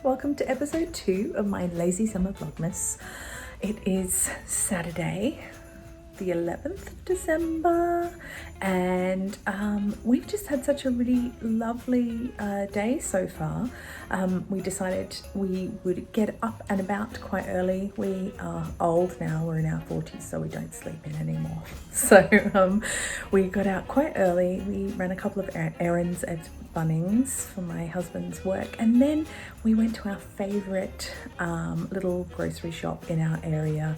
welcome to episode 2 of my Lazy Summer Vlogmas. It is Saturday, the 11th of December, and we've just had such a really lovely day so far. We decided we would get up and about quite early. We are old now, we're in our 40s, so we don't sleep in anymore. So we got out quite early. We ran a couple of errands at Bunnings for my husband's work, and then we went to our favourite little grocery shop in our area,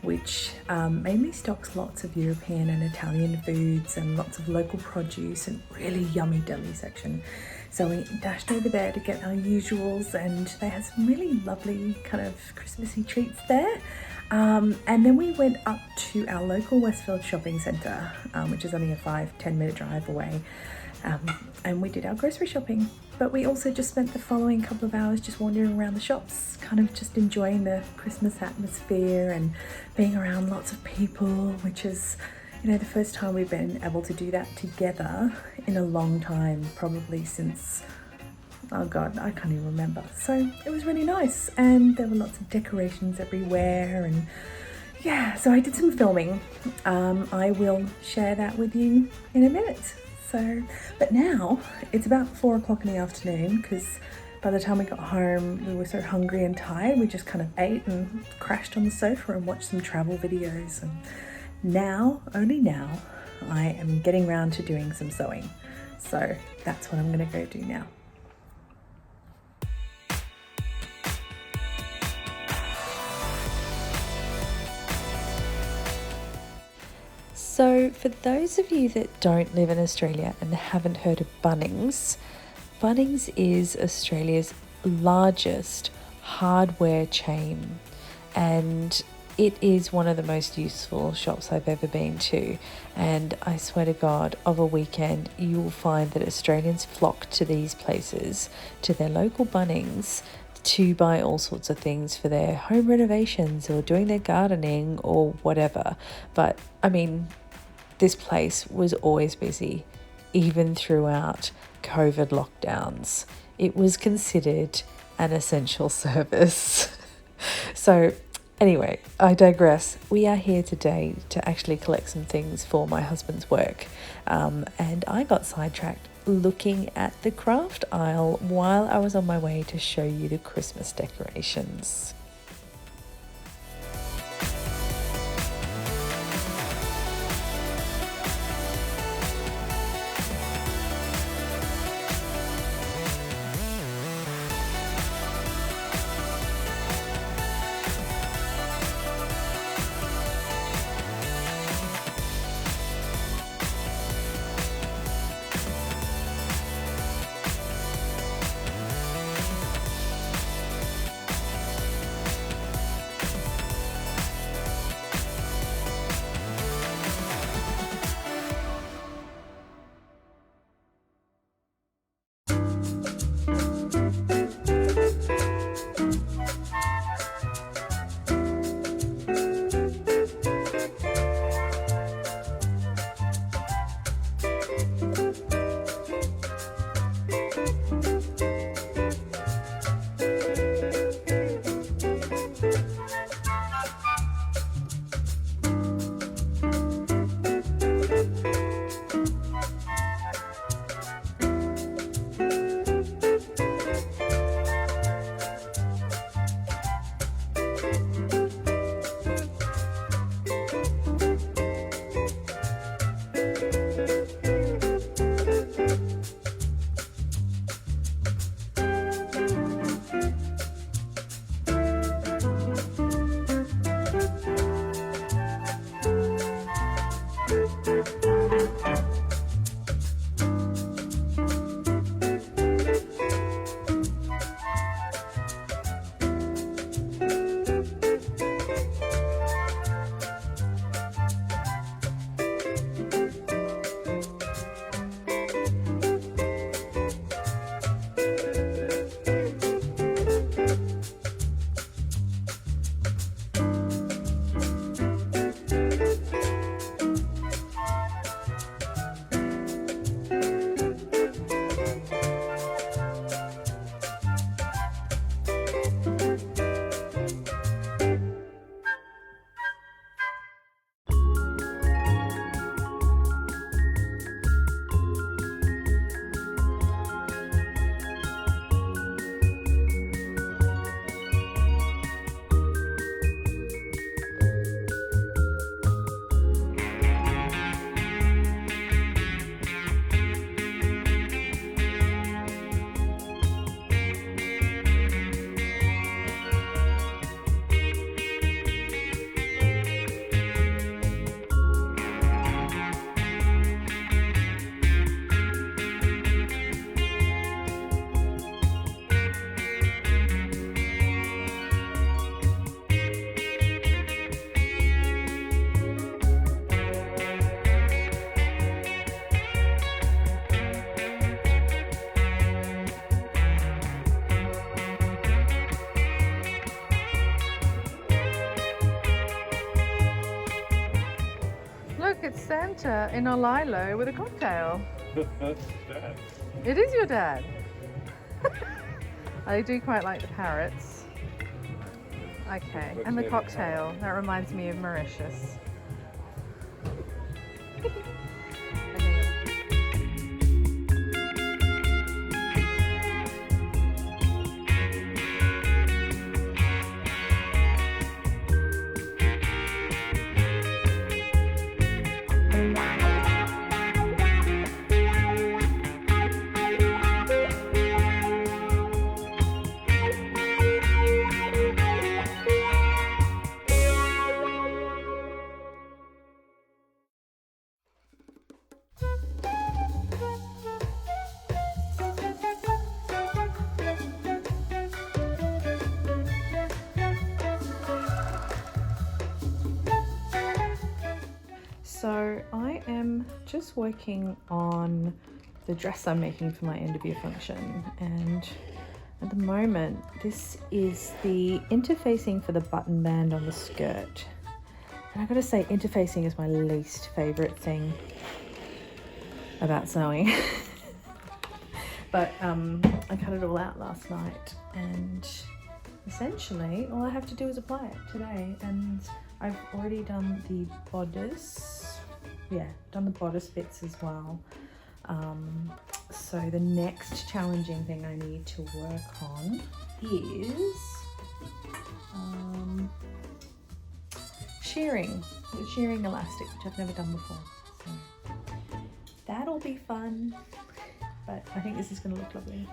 which mainly stocks lots of European and Italian foods and lots of local produce and really yummy deli section. So we dashed over there to get our usuals, and they had some really lovely kind of Christmassy treats there. And then we went up to our local Westfield shopping centre, which is only a 5-10 minute drive away. And we did our grocery shopping, but we also just spent the following couple of hours just wandering around the shops, kind of just enjoying the Christmas atmosphere and being around lots of people, which is, you know, the first time we've been able to do that together in a long time, probably since, oh God, I can't even remember. So it was really nice, and there were lots of decorations everywhere, and yeah, so I did some filming. I will share that with you in a minute. So, but now it's about 4 o'clock in the afternoon, because by the time we got home we were so hungry and tired, we just kind of ate and crashed on the sofa and watched some travel videos. And now, only now, I am getting round to doing some sewing. So that's what I'm going to go do now. So for those of you that don't live in Australia and haven't heard of Bunnings, Bunnings is Australia's largest hardware chain, and it is one of the most useful shops I've ever been to. And I swear to God, of a weekend you will find that Australians flock to these places, to their local Bunnings, to buy all sorts of things for their home renovations or doing their gardening or whatever. But I mean, this place was always busy, even throughout COVID lockdowns. It was considered an essential service. So anyway, I digress. We are here today to actually collect some things for my husband's work. And I got sidetracked looking at the craft aisle while I was on my way to show you the Christmas decorations. Look, it's Santa in a lilo with a cocktail. Dad. It is your dad. I do quite like the parrots. Okay, and the cocktail. That reminds me of Mauritius. So I am just working on the dress I'm making for my end of year function, and at the moment this is the interfacing for the button band on the skirt. And I gotta say, interfacing is my least favorite thing about sewing. But I cut it all out last night, and essentially all I have to do is apply it today. And I've already done the bodice, done the bodice bits as well. So the next challenging thing I need to work on is shearing, the shearing elastic, which I've never done before. So that'll be fun, but I think this is going to look lovely.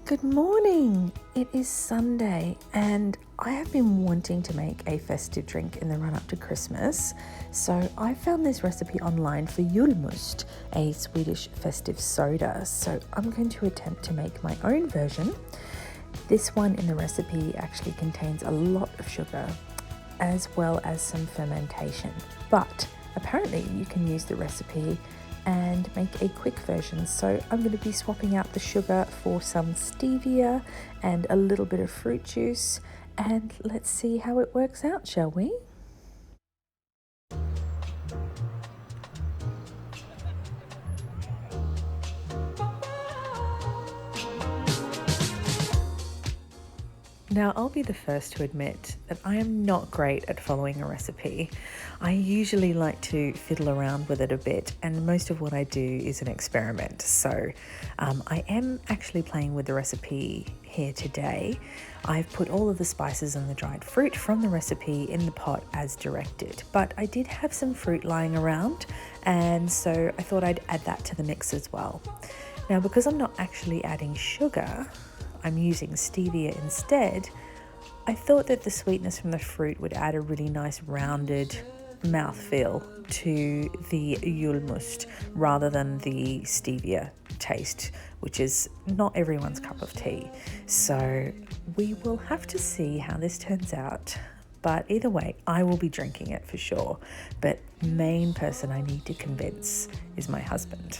Good morning! It is Sunday and I have been wanting to make a festive drink in the run up to Christmas, so I found this recipe online for Julmust, a Swedish festive soda. So I'm going to attempt to make my own version. This one in the recipe actually contains a lot of sugar as well as some fermentation, but apparently you can use the recipe and make a quick version. So I'm going to be swapping out the sugar for some stevia and a little bit of fruit juice, and let's see how it works out, shall we? Now, I'll be the first to admit that I am not great at following a recipe. I usually like to fiddle around with it a bit, and most of what I do is an experiment. So I am actually playing with the recipe here today. I've put all of the spices and the dried fruit from the recipe in the pot as directed, but I did have some fruit lying around, and so I thought I'd add that to the mix as well. Now, because I'm not actually adding sugar, I'm using stevia instead, I thought that the sweetness from the fruit would add a really nice rounded mouthfeel to the Julmust rather than the stevia taste, which is not everyone's cup of tea. So we will have to see how this turns out. But either way, I will be drinking it for sure. But main person I need to convince is my husband.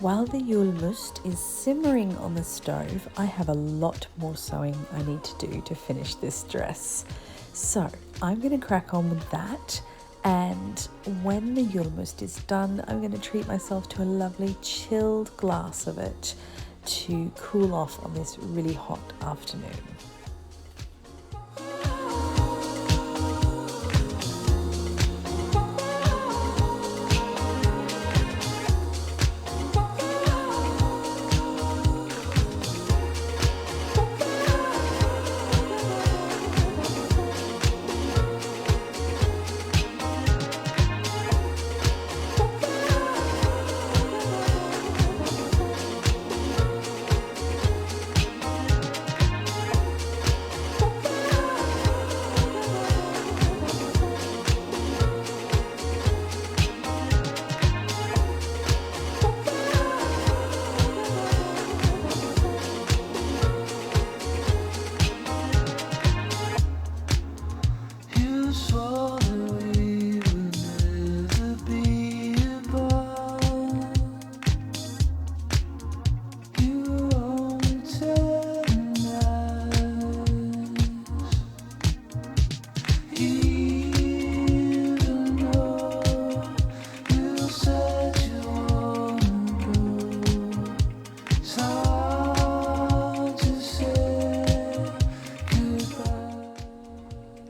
While the Julmust is simmering on the stove, I have a lot more sewing I need to do to finish this dress. So I'm going to crack on with that, and when the Julmust is done, I'm going to treat myself to a lovely chilled glass of it to cool off on this really hot afternoon.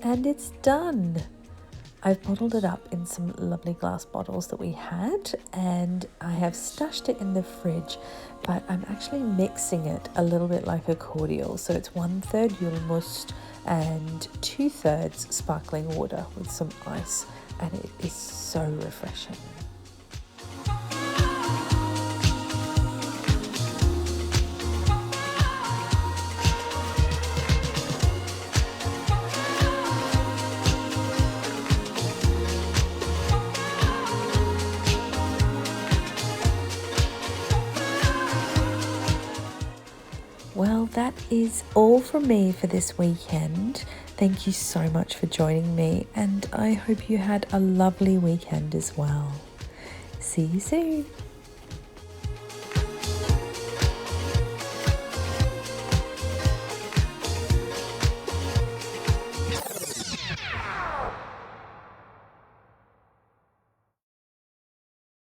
And it's done. I've bottled it up in some lovely glass bottles that we had, and I have stashed it in the fridge, but I'm actually mixing it a little bit like a cordial. So it's 1/3 Julmust and 2/3 sparkling water with some ice, and it is so refreshing. Well, that is all from me for this weekend. Thank you so much for joining me, and I hope you had a lovely weekend as well. See you soon.